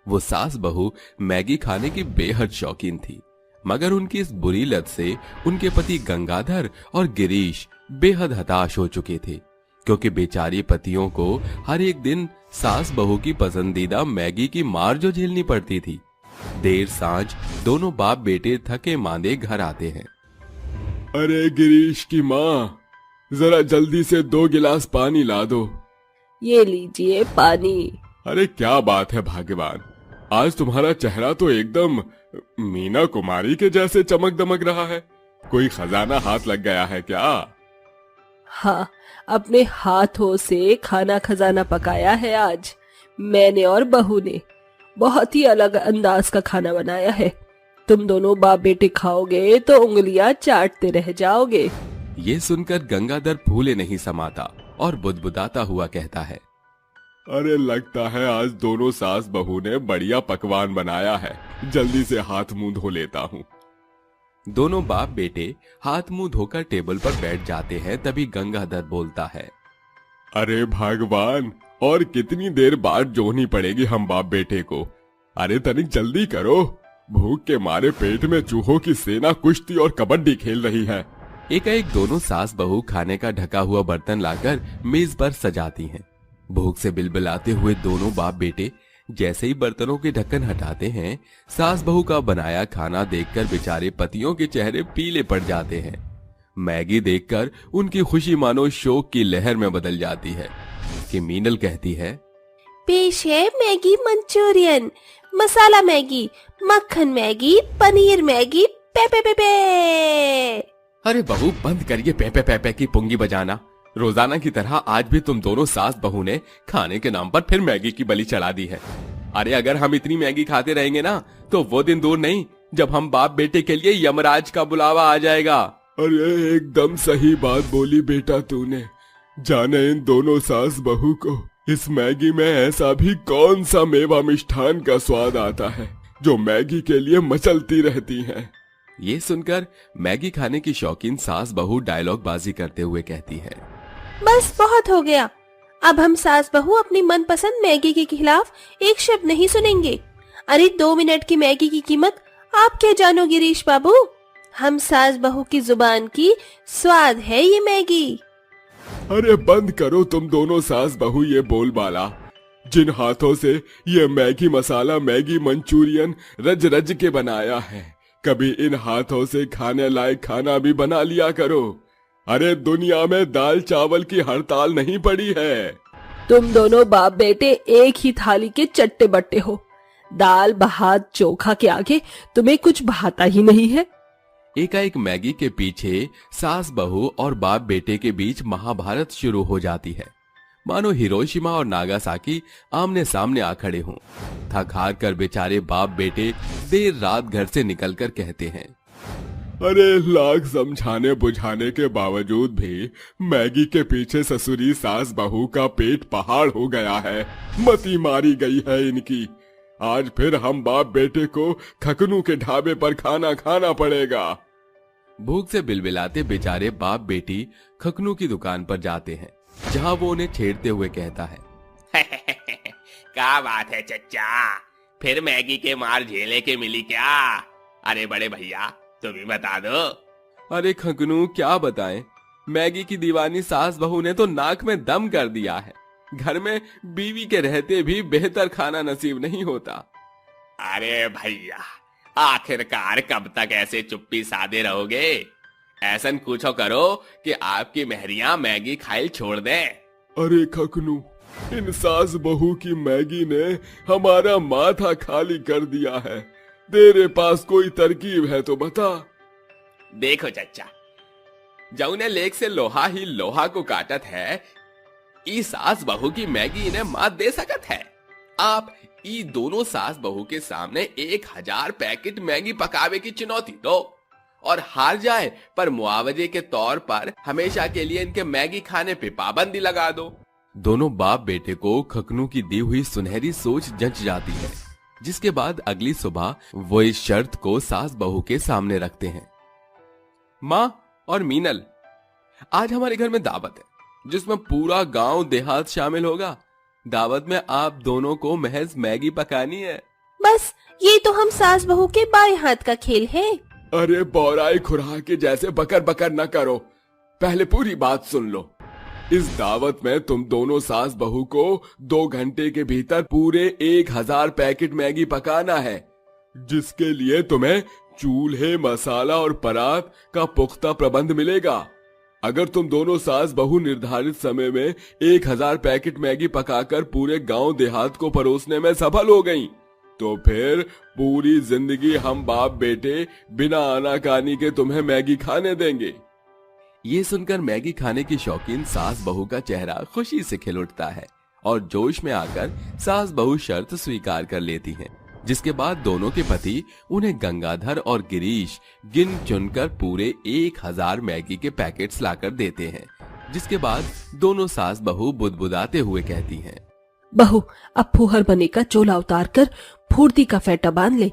A: वो सास बहू मैगी खाने की बेहद शौकीन थी, मगर उनकी इस बुरी लत से उनके पति गंगाधर और गिरीश बेहद हताश हो चुके थे, क्योंकि बेचारी पतियों को हर एक दिन सास बहू की पसंदीदा मैगी की मार जो झेलनी पड़ती थी। देर सांझ दोनों बाप बेटे थके मांदे घर आते हैं।
C: अरे गिरीश की माँ, जरा जल्दी से 2 गिलास पानी ला दो।
B: ये लीजिए पानी।
C: अरे क्या बात है भाग्यवान, आज तुम्हारा चेहरा तो एकदम मीना कुमारी के जैसे चमक दमक रहा है। कोई खजाना हाथ लग गया है क्या?
B: हाँ, अपने हाथों से खाना खजाना पकाया है आज मैंने और बहू ने। बहुत ही अलग अंदाज का खाना बनाया है। तुम दोनों बाप बेटे खाओगे तो उंगलियां चाटते रह जाओगे।
A: ये सुनकर गंगाधर फूले नहीं समाता और बुदबुदाता हुआ कहता है,
C: अरे लगता है आज दोनों सास बहू ने बढ़िया पकवान बनाया है, जल्दी से हाथ मुंह धो लेता हूँ।
A: दोनों बाप बेटे हाथ मुंह धोकर टेबल पर बैठ जाते हैं। तभी गंगाधर बोलता है,
C: अरे भगवान, और कितनी देर बाद जोहनी पड़ेगी हम बाप बेटे को। अरे तनिक जल्दी करो, भूख के मारे पेट में चूहों की सेना कुश्ती और कबड्डी खेल रही है।
A: एकाएक दोनों सास बहू खाने का ढका हुआ बर्तन लाकर मेज पर सजाती हैं। भूख से बिलबिलाते हुए दोनों बाप बेटे जैसे ही बर्तनों के ढक्कन हटाते हैं, सास बहू का बनाया खाना देखकर बेचारे पतियों के चेहरे पीले पड़ जाते हैं। मैगी देखकर उनकी खुशी मानो शोक की लहर में बदल जाती है कि मीनल कहती है,
B: पेश है मैगी मंचूरियन, मसाला मैगी, मक्खन मैगी, पनीर मैगी, पे पे पे पे।
A: अरे बहू, बंद करिए पे पे पे की पुंगी बजाना। रोजाना की तरह आज भी तुम दोनों सास बहू ने खाने के नाम पर फिर मैगी की बलि चढ़ा दी है। अरे अगर हम इतनी मैगी खाते रहेंगे ना, तो वो दिन दूर नहीं जब हम बाप बेटे के लिए यमराज का बुलावा आ जाएगा।
C: अरे एकदम सही बात बोली बेटा तूने। जाने इन दोनों सास बहू को इस मैगी में ऐसा भी कौन सा मेवा मिष्ठान का स्वाद आता है जो मैगी के लिए मचलती रहती हैं।
A: ये सुनकर मैगी खाने की शौकीन सास बहू डायलॉग बाजी करते हुए कहती है,
B: बस बहुत हो गया। अब हम सास बहू अपनी मनपसंद मैगी के खिलाफ एक शब्द नहीं सुनेंगे। अरे 2 मिनट की मैगी की कीमत आप क्या जानो गिरीश बाबू। हम सास बहू की जुबान की स्वाद है ये मैगी।
C: अरे बंद करो तुम दोनों सास बहू ये बोलबाला। जिन हाथों से ये मैगी मसाला मैगी मंचूरियन रज रज के बनाया है, कभी इन हाथों से खाने लायक खाना भी बना लिया करो। अरे दुनिया में दाल चावल की हड़ताल नहीं पड़ी है।
B: तुम दोनों बाप बेटे एक ही थाली के चट्टे बट्टे हो। दाल भात चोखा के आगे तुम्हें कुछ भाता ही नहीं है।
A: एकाएक मैगी के पीछे सास बहू और बाप बेटे के बीच महाभारत शुरू हो जाती है, मानो हिरोशिमा और नागासाकी आमने सामने आ खड़े हों। थक हार कर बेचारे बाप बेटे देर रात घर से निकलकर कहते हैं,
C: अरे लाख समझाने बुझाने के बावजूद भी मैगी के पीछे ससुरी सास बहू का पेट पहाड़ हो गया है। मती मारी गई है इनकी। आज फिर हम बाप बेटे को खकनू के ढाबे पर खाना खाना पड़ेगा।
A: भूख से बिलबिलाते बेचारे बाप बेटी खकनू की दुकान पर जाते हैं, जहां वो उन्हें छेड़ते हुए कहता है,
D: क्या बात है चच्चा, फिर मैगी के मार झेले के मिली क्या? अरे बड़े भैया तुम ही बता दो।
A: अरे खकनू क्या बताएं, मैगी की दीवानी सास बहू ने तो नाक में दम कर दिया है। घर में बीवी के रहते भी बेहतर खाना नसीब नहीं होता।
D: अरे भैया, आखिरकार कब तक ऐसे चुप्पी साधे रहोगे? ऐसा कुछो करो कि आपकी मेहरियां मैगी खाइल छोड़ दें।
C: अरे खकनू, इन सास बहू की मैगी ने हमारा माथा खाली कर दिया है। तेरे पास कोई तरकीब है तो बता।
D: देखो चच्चा, जौने लेक से लोहा ही लोहा को काटत है, ई सास बहू की मैगी इन्हें मात दे सकत है। आप ई दोनों सास बहू के सामने 1000 पैकेट मैगी पकावे की चुनौती दो और हार जाए पर मुआवजे के तौर पर हमेशा के लिए इनके मैगी खाने पे पाबंदी लगा दो।
A: दोनों बाप बेटे को खकनू की दी हुई सुनहरी सोच जंच जाती है, जिसके बाद अगली सुबह वो इस शर्त को सास बहू के सामने रखते हैं, माँ और मीनल, आज हमारे घर में दावत है जिसमें पूरा गांव देहात शामिल होगा। दावत में आप दोनों को महज मैगी पकानी है
B: बस ये तो हम सास बहू के बाएं हाथ का खेल है।
D: अरे बौराई खुरा के जैसे बकर बकर न करो, पहले पूरी बात सुन लो। इस दावत में तुम दोनों सास बहू को 2 घंटे के भीतर पूरे 1000 पैकेट मैगी पकाना है, जिसके लिए तुम्हें चूल्हे, मसाला और परात का पुख्ता प्रबंध मिलेगा। अगर तुम दोनों सास बहू निर्धारित समय में 1000 पैकेट मैगी पकाकर पूरे गांव देहात को परोसने में सफल हो गईं, तो फिर पूरी जिंदगी हम बाप बेटे बिना आनाकानी के तुम्हें मैगी खाने देंगे।
A: ये सुनकर मैगी खाने की शौकीन सास बहू का चेहरा खुशी से खिल उठता है और जोश में आकर सास बहू शर्त स्वीकार कर लेती हैं, जिसके बाद दोनों के पति उन्हें गंगाधर और गिरीश गिन चुनकर पूरे 1000 मैगी के पैकेट्स लाकर देते हैं। जिसके बाद दोनों सास बहू बुदबुदाते हुए कहती हैं,
B: बहू अब फूहर बने का चोला उतार कर फुर्ती का फेटा बांध ले।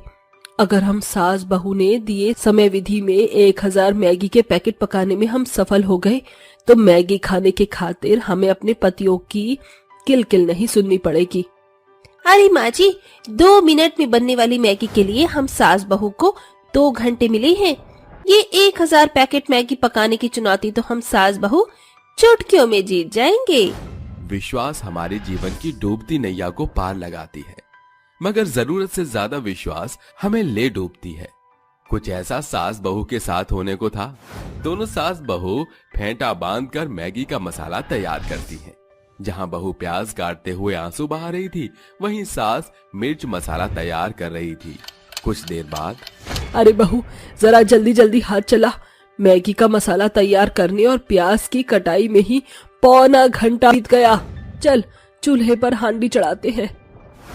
B: अगर हम सास बहू ने दिए समय विधि में 1000 मैगी के पैकेट पकाने में हम सफल हो गए, तो मैगी खाने के खातिर हमें अपने पतियों की किलकिल नहीं सुननी पड़ेगी। अरे माँ जी, 2 मिनट में बनने वाली मैगी के लिए हम सास बहू को 2 घंटे मिले हैं। ये 1000 पैकेट मैगी पकाने की चुनौती तो हम सास बहू चुटकियों में जीत जाएंगे।
A: विश्वास हमारे जीवन की डूबती नैया को पार लगाती है, मगर जरूरत से ज्यादा विश्वास हमें ले डूबती है। कुछ ऐसा सास बहू के साथ होने को था। दोनों सास बहू फेंटा बांधकर मैगी का मसाला तैयार करती हैं। जहां बहू प्याज काटते हुए आंसू बहा रही थी, वहीं सास मिर्च मसाला तैयार कर रही थी। कुछ देर बाद,
B: अरे बहू जरा जल्दी जल्दी हाथ चला, मैगी का मसाला तैयार करने और प्याज की कटाई में ही पौना घंटा बीत गया। चल चूल्हे पर हांडी चढ़ाते हैं।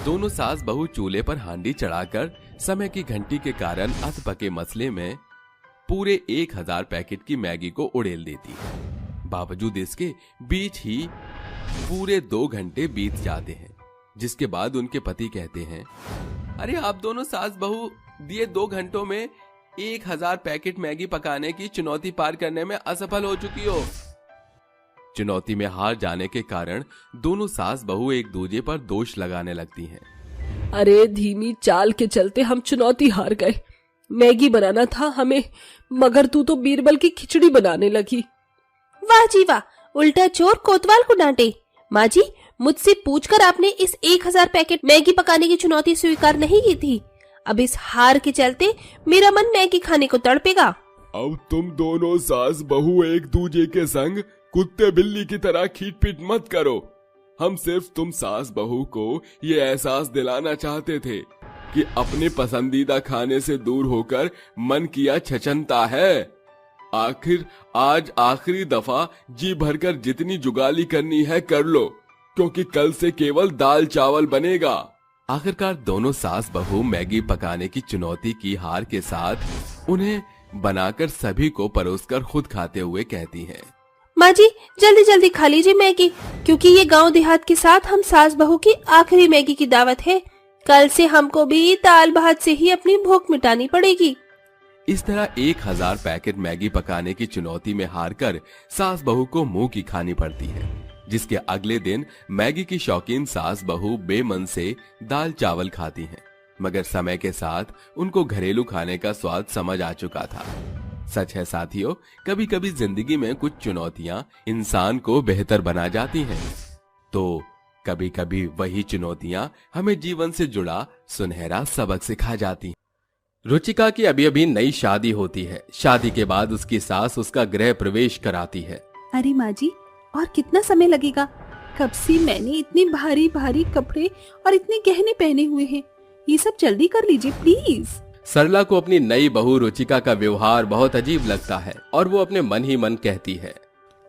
A: दोनों सास बहू चूल्हे पर हांडी चढ़ाकर समय की घंटी के कारण अधपके मसले में पूरे 1000 पैकेट की मैगी को उड़ेल देती है। बावजूद इसके बीच ही पूरे 2 घंटे बीत जाते हैं, जिसके बाद उनके पति कहते हैं, अरे आप दोनों सास बहू दिए 2 घंटों में 1000 पैकेट मैगी पकाने की चुनौती पार करने में असफल हो चुकी हो। चुनौती में हार जाने के कारण दोनों सास बहू एक दूसरे पर दोष लगाने लगती हैं।
B: अरे धीमी चाल के चलते हम चुनौती हार गए। मैगी बनाना था हमें, मगर तू तो बीरबल की खिचड़ी बनाने लगी। वाह जी वाह, उल्टा चोर कोतवाल को डांटे। माँ जी, मुझसे पूछकर आपने इस 1000 पैकेट मैगी पकाने की चुनौती स्वीकार नहीं की थी। अब इस हार के चलते मेरा मन मैगी खाने को तड़पेगा।
D: अब तुम दोनों सास बहू एक दूसरे के संग कुत्ते बिल्ली की तरह खींच-पीट मत करो। हम सिर्फ तुम सास बहू को ये एहसास दिलाना चाहते थे कि अपने पसंदीदा खाने से दूर होकर मन किया छचनता है। आखिर आज आखिरी दफा जी भरकर जितनी जुगाली करनी है कर लो, क्योंकि कल से केवल दाल चावल बनेगा।
A: आखिरकार दोनों सास बहू मैगी पकाने की चुनौती की हार के साथ उन्हें बनाकर सभी को परोसकर खुद खाते हुए कहती हैं,
B: माँ जी जल्दी जल्दी खा लीजिए मैगी, क्योंकि ये गांव देहात के साथ हम सास बहू की आखिरी मैगी की दावत है। कल से हमको भी दाल भात से ही अपनी भूख मिटानी पड़ेगी।
A: इस तरह 1000 पैकेट मैगी पकाने की चुनौती में हारकर सास बहू को मुंह की खानी पड़ती है, जिसके अगले दिन मैगी की शौकीन सास बहू बेमन से दाल चावल खाती हैं। मगर समय के साथ उनको घरेलू खाने का स्वाद समझ आ चुका था। सच है साथियों, कभी कभी जिंदगी में कुछ चुनौतियां इंसान को बेहतर बना जाती हैं, तो कभी कभी वही चुनौतियां हमें जीवन से जुड़ा सुनहरा सबक सिखा जाती हैं। रुचिका की अभी अभी नई शादी होती है। शादी के बाद उसकी सास उसका गृह प्रवेश कराती है।
B: अरे माँ जी, और कितना समय लगेगा? कब से मैंने इतने भारी भारी कपड़े और इतने गहने पहने हुए हैं। ये सब जल्दी कर लीजिए प्लीज।
A: सरला को अपनी नई बहू रुचिका का व्यवहार बहुत अजीब लगता है और वो अपने मन ही मन कहती है,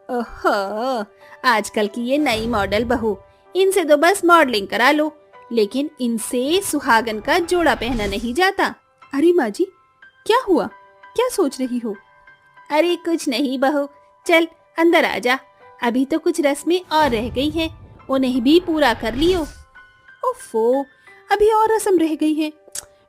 F: ओहो, आजकल की ये नई मॉडल बहू, इनसे तो बस मॉडलिंग करा लो, लेकिन इनसे सुहागन का जोड़ा पहना नहीं जाता।
B: अरे माँ जी, क्या हुआ? क्या सोच रही हो?
F: अरे कुछ नहीं बहू, चल अंदर आ जा। अभी तो कुछ रस्में और रह गई हैं, उन्हें भी पूरा कर लियो।
B: ओफो, अभी और रस्म रह गई है।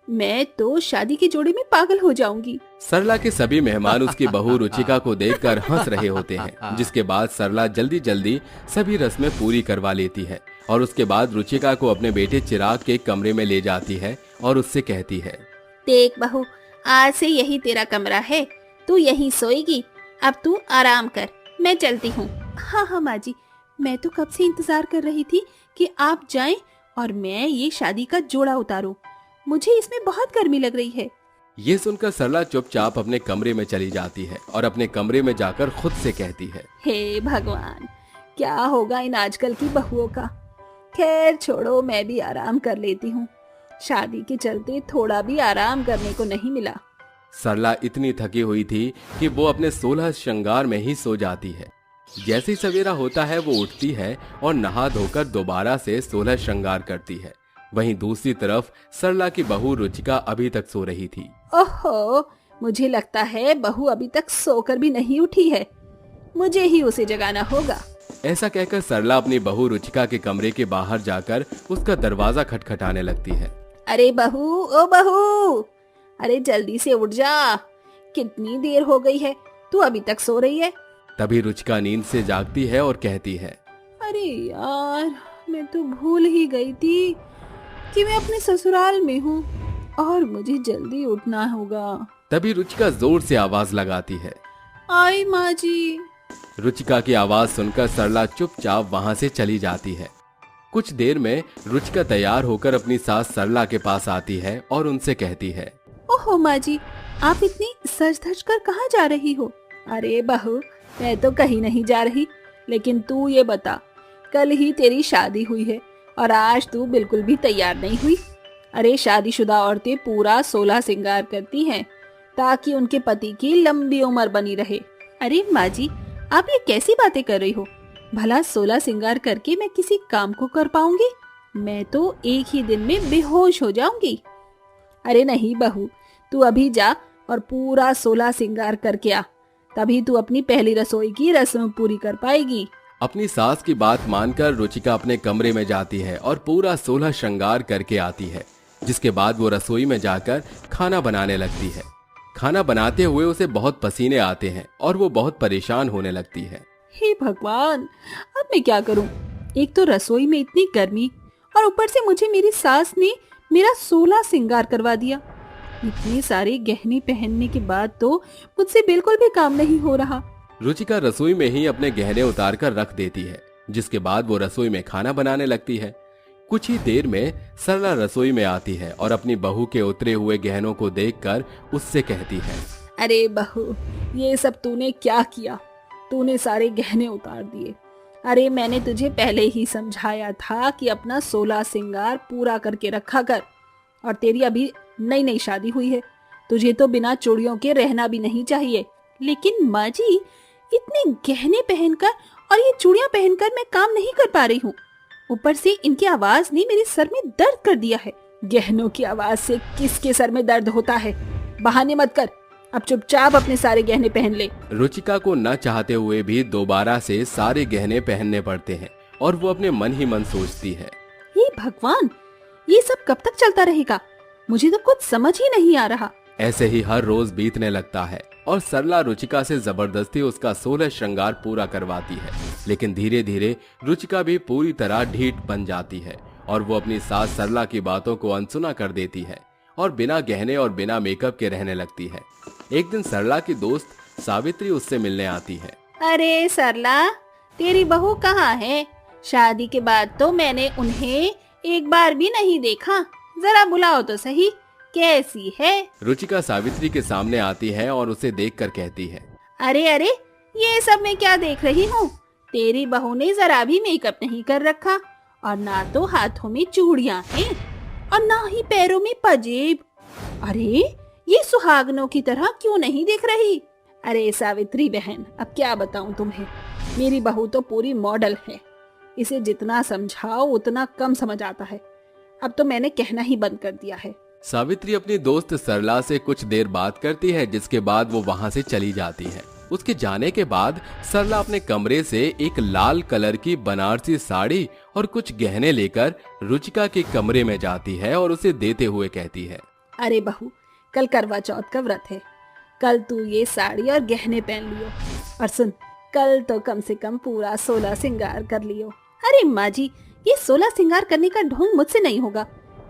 B: मैं तो शादी के जोड़े में पागल हो जाऊंगी।
D: सरला के सभी मेहमान उसकी बहू रुचिका को देखकर हंस रहे होते हैं, जिसके बाद सरला जल्दी जल्दी सभी रस्में पूरी करवा लेती है और उसके बाद रुचिका को अपने बेटे चिराग के कमरे में ले जाती है और उससे कहती है,
B: देख बहू, आज से यही तेरा कमरा है, तू यहीं सोएगी। अब तू आराम कर, मैं चलती हूँ। हाँ हाँ माँ जी, मैं तो कब से इंतजार कर रही थी कि आप जाएं और मैं ये शादी का जोड़ा उतारूं। मुझे इसमें बहुत गर्मी लग रही है।
D: ये सुनकर सरला चुपचाप अपने कमरे में चली जाती है और अपने कमरे में जाकर खुद से कहती है,
B: हे भगवान, क्या होगा इन आजकल की बहुओं का। खैर छोड़ो, मैं भी आराम कर लेती हूँ। शादी के चलते थोड़ा भी आराम करने को नहीं मिला।
D: सरला इतनी थकी हुई थी कि वो अपने 16 श्रृंगार में ही सो जाती है। जैसे ही सवेरा होता है वो उठती है और नहा धोकर दोबारा से 16 श्रृंगार करती है। वहीं दूसरी तरफ सरला की बहू रुचिका अभी तक सो रही थी।
B: ओहो, मुझे लगता है बहू अभी तक सोकर भी नहीं उठी है। मुझे ही उसे जगाना होगा।
D: ऐसा कहकर सरला अपनी बहू रुचिका के कमरे के बाहर जाकर उसका दरवाजा खटखटाने लगती है।
B: अरे बहू, ओ बहू, अरे जल्दी से उठ जा, कितनी देर हो गई है, तू अभी तक सो रही है।
D: तभी रुचिका नींद से जागती है और कहती है,
B: अरे यार, मैं तो भूल ही गई थी कि मैं अपने ससुराल में हूँ और मुझे जल्दी उठना होगा।
D: तभी रुचिका जोर से आवाज लगाती है,
B: आई माँ जी।
D: रुचिका की आवाज सुनकर सरला चुपचाप वहाँ से चली जाती है। कुछ देर में रुचिका तैयार होकर अपनी सास सरला के पास आती है और उनसे कहती है,
B: ओहो माँ जी, आप इतनी सज धज कर कहाँ जा रही हो? अरे बहू, मैं तो कहीं नहीं जा रही, लेकिन तू ये बता, कल ही तेरी शादी हुई है और आज तू बिल्कुल भी तैयार नहीं हुई। अरे शादीशुदा औरतें पूरा 16 श्रृंगार करती हैं ताकि उनके पति की लंबी उम्र बनी रहे। अरे माँ जी, आप ये कैसी बातें कर रही हो? भला 16 श्रृंगार करके मैं किसी काम को कर पाऊंगी? मैं तो एक ही दिन में बेहोश हो जाऊंगी। अरे नहीं बहू, तू अभी जा और पूरा 16 श्रृंगार करके आ, तभी तू अपनी पहली रसोई की रस्म पूरी कर पाएगी।
D: अपनी सास की बात मानकर रुचिका अपने कमरे में जाती है और पूरा 16 श्रृंगार करके आती है, जिसके बाद वो रसोई में जाकर खाना बनाने लगती है। खाना बनाते हुए उसे बहुत पसीने आते हैं और वो बहुत परेशान होने लगती है।
B: हे भगवान, अब मैं क्या करूं? एक तो रसोई में इतनी गर्मी और ऊपर से मुझे मेरी सास ने मेरा 16 श्रृंगार करवा दिया। इतने सारे गहने पहनने के बाद तो मुझसे बिल्कुल भी काम नहीं हो रहा।
D: रुचिका रसोई में ही अपने गहने उतार कर रख देती है, जिसके बाद वो रसोई में खाना बनाने लगती है। कुछ ही देर में सरला रसोई में आती है और अपनी बहू के उतरे हुए गहनों को देखकर उससे कहती है,
B: अरे बहू, ये सब तूने क्या किया? तूने सारे गहने उतार दिए। अरे मैंने तुझे पहले ही समझाया था कि अपना 16 श्रृंगार पूरा करके रखा कर। और तेरी अभी नई नई शादी हुई है, तुझे तो बिना चूड़ियों के रहना भी नहीं चाहिए। लेकिन माँ जी, इतने गहने पहनकर और ये चूड़ियां पहनकर मैं काम नहीं कर पा रही हूँ। ऊपर से इनकी आवाज ने मेरे सर में दर्द कर दिया है। गहनों की आवाज से किसके सर में दर्द होता है? बहाने मत कर, अब चुपचाप अपने सारे गहने पहन ले।
D: रुचिका को न चाहते हुए भी दोबारा से सारे गहने पहनने पड़ते हैं और वो अपने मन ही मन सोचती है,
B: हे भगवान, ये सब कब तक चलता रहेगा? मुझे तो कुछ समझ ही नहीं आ रहा।
D: ऐसे ही हर रोज बीतने लगता है और सरला रुचिका से जबरदस्ती उसका 16 श्रृंगार पूरा करवाती है। लेकिन धीरे धीरे रुचिका भी पूरी तरह ढीठ बन जाती है और वो अपनी सास सरला की बातों को अनसुना कर देती है और बिना गहने और बिना मेकअप के रहने लगती है। एक दिन सरला की दोस्त सावित्री उससे मिलने आती है।
B: अरे सरला, तेरी बहू कहाँ है? शादी के बाद तो मैंने उन्हें एक बार भी नहीं देखा। जरा बुलाओ तो सही, कैसी है?
D: रुचिका सावित्री के सामने आती है और उसे देखकर कहती है,
B: अरे अरे, ये सब मैं क्या देख रही हूँ? तेरी बहू ने जरा भी मेकअप नहीं कर रखा और ना तो हाथों में चूड़ियां हैं और ना ही पैरों में पजेब। अरे ये सुहागनों की तरह क्यों नहीं दिख रही? अरे सावित्री बहन, अब क्या बताऊं तुम्हें, मेरी बहू तो पूरी मॉडल है। इसे जितना समझाओ उतना कम समझ आता है। अब तो मैंने कहना ही बंद कर दिया है।
D: सावित्री अपनी दोस्त सरला से कुछ देर बात करती है, जिसके बाद वो वहाँ से चली जाती है। उसके जाने के बाद सरला अपने कमरे से एक लाल कलर की बनारसी साड़ी और कुछ गहने लेकर रुचिका के कमरे में जाती है और उसे देते हुए कहती है,
B: अरे बहू, कल करवा चौथ का व्रत है। कल तू ये साड़ी और गहने पहन लियो। और सुन, कल तो कम से कम पूरा 16 श्रृंगार कर लियो। अरे माँ जी, ये 16 श्रृंगार करने का ढोंग मुझसे नहीं होगा,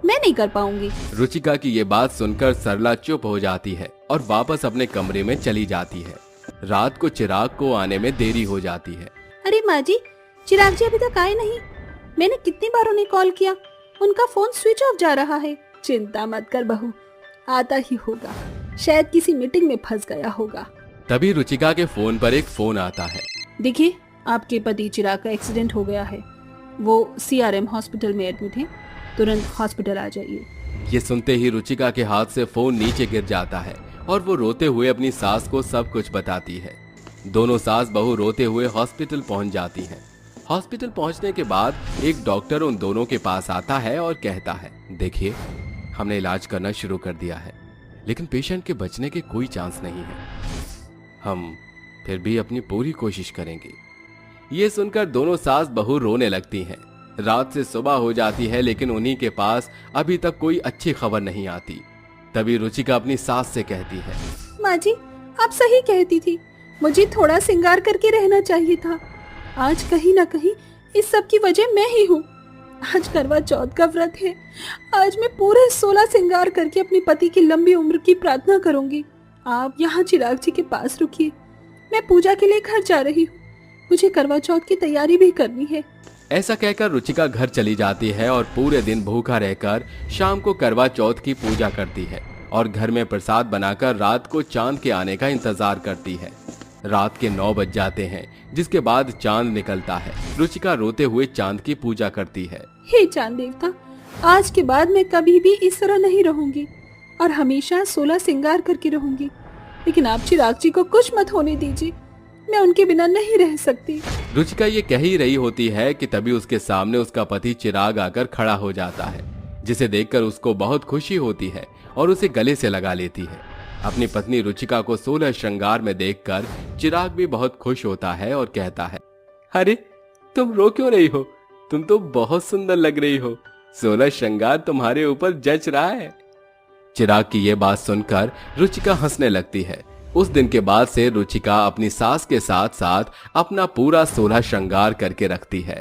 B: मैं नहीं कर पाऊंगी।
A: रुचिका की ये बात सुनकर सरला चुप हो जाती है और वापस अपने कमरे में चली जाती है। रात को चिराग को आने में देरी हो जाती है।
B: अरे माँ जी, चिराग जी अभी तक आए नहीं। मैंने कितनी बार उन्हें कॉल किया, उनका फोन स्विच ऑफ जा रहा है। चिंता मत कर बहू, आता ही होगा, शायद किसी मीटिंग में फंस गया होगा।
A: तभी रुचिका के फोन पर एक फोन आता है।
B: देखिए, आपके पति चिराग का एक्सीडेंट हो गया है, वो CRM हॉस्पिटल में एडमिट है, तुरंत हॉस्पिटल आ जाइए।
A: ये सुनते ही रुचिका के हाथ से फोन नीचे गिर जाता है और वो रोते हुए अपनी सास को सब कुछ बताती है। दोनों सास बहू रोते हुए हॉस्पिटल पहुंच जाती हैं। हॉस्पिटल पहुंचने के बाद एक डॉक्टर उन दोनों के पास आता है और कहता है, देखिए, हमने इलाज करना शुरू कर दिया है, लेकिन पेशेंट के बचने के कोई चांस नहीं है। हम फिर भी अपनी पूरी कोशिश करेंगे। ये सुनकर दोनों सास बहू रोने लगती हैं। रात से सुबह हो जाती है, लेकिन उन्हीं के पास अभी तक कोई अच्छी खबर नहीं आती। तभी रुचिका अपनी सास से कहती है,
B: माँ जी, आप सही कहती थी, मुझे थोड़ा श्रृंगार करके रहना चाहिए था। आज कहीं ना कहीं इस सब की वजह मैं ही हूँ। आज करवा चौथ का व्रत है, आज मैं पूरे 16 श्रृंगार करके अपने पति की लंबी उम्र की प्रार्थना करूंगी। आप यहाँ चिराग जी के पास रुकिए, मैं पूजा के लिए घर जा रही हूँ, मुझे करवा चौथ की तैयारी भी करनी है।
A: ऐसा कहकर रुचिका घर चली जाती है और पूरे दिन भूखा रहकर शाम को करवा चौथ की पूजा करती है और घर में प्रसाद बनाकर रात को चांद के आने का इंतजार करती है। रात के 9 बज जाते हैं, जिसके बाद चांद निकलता है। रुचिका रोते हुए चांद की पूजा करती है।
B: हे चांद देवता, आज के बाद मैं कभी भी इस तरह नहीं रहूंगी और हमेशा 16 श्रृंगार करके रहूंगी, लेकिन आप चिराग जी को कुछ मत होने दीजिए, मैं उनके बिना नहीं रह सकती।
A: रुचिका ये कह ही रही होती है कि तभी उसके सामने उसका पति चिराग आकर खड़ा हो जाता है, जिसे देखकर उसको बहुत खुशी होती है और उसे गले से लगा लेती है। अपनी पत्नी रुचिका को 16 श्रृंगार में देखकर चिराग भी बहुत खुश होता है और कहता है, अरे तुम रो क्यों रही हो, तुम तो बहुत सुंदर लग रही हो, 16 श्रृंगार तुम्हारे ऊपर जच रहा है। चिराग की ये बात सुनकर रुचिका हंसने लगती है। उस दिन के बाद से रुचिका अपनी सास के साथ साथ अपना पूरा 16 श्रृंगार करके रखती है।